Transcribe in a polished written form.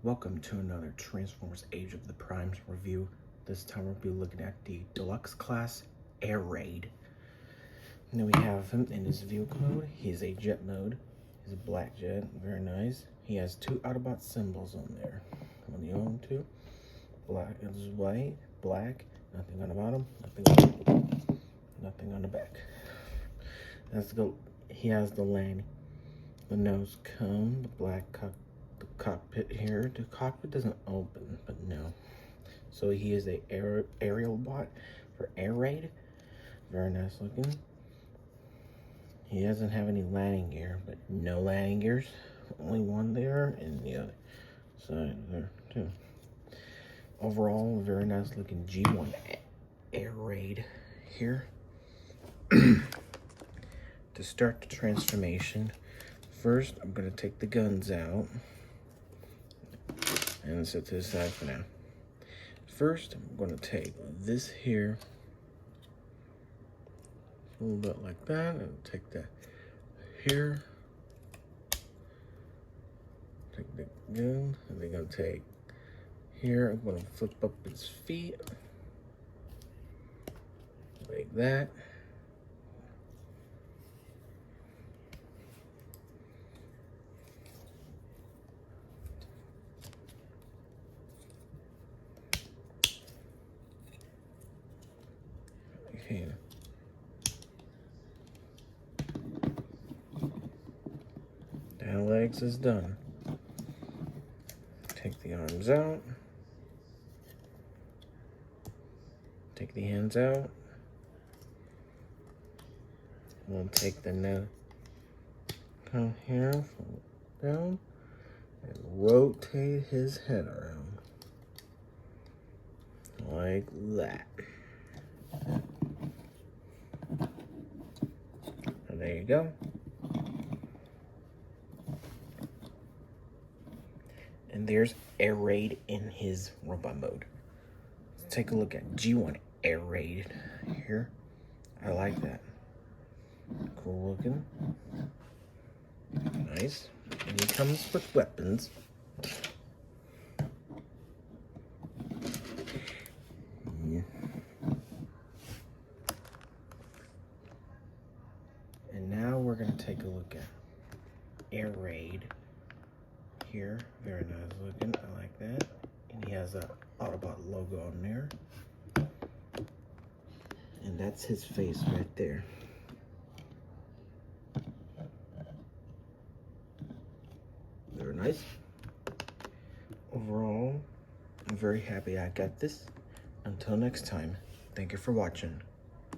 Welcome to another Transformers Age of the Primes review. This time we'll be looking at the Deluxe class Air Raid. And then we have him in his vehicle mode. He's a jet mode. He's a black jet, very nice. He has two Autobot symbols on there. On the other two, black is white, black, nothing on the bottom, nothing on the back. He has the landing, the nose cone, the black the cockpit here. The cockpit doesn't open, but no. So he is a aerial bot for air raid. Very nice looking. He doesn't have any landing gear, but no landing gears. Only one there and the other side there too. Overall, very nice looking G1 air raid here. To start the transformation, first I'm going to take the guns out and set to the side for now. First, I'm going to take this here, a little bit like that, and take that here. Take the gun, and we're going to take here. I'm going to flip up his feet like that. Okay. The legs is done. Take the arms out. Take the hands out. We'll take the neck. Come here, fold down, and rotate his head around. Like that. And there you go. And there's Air Raid in his robot mode. Let's take a look at G1 Air Raid here. I like that. Cool looking. Nice. And he comes with weapons. Yeah. And now we're going to take a look at Air Raid here. Very nice looking. I like that. And he has a Autobot logo on there. And that's his face right there. Very nice. Overall, I'm very happy I got this. Until next time, thank you for watching.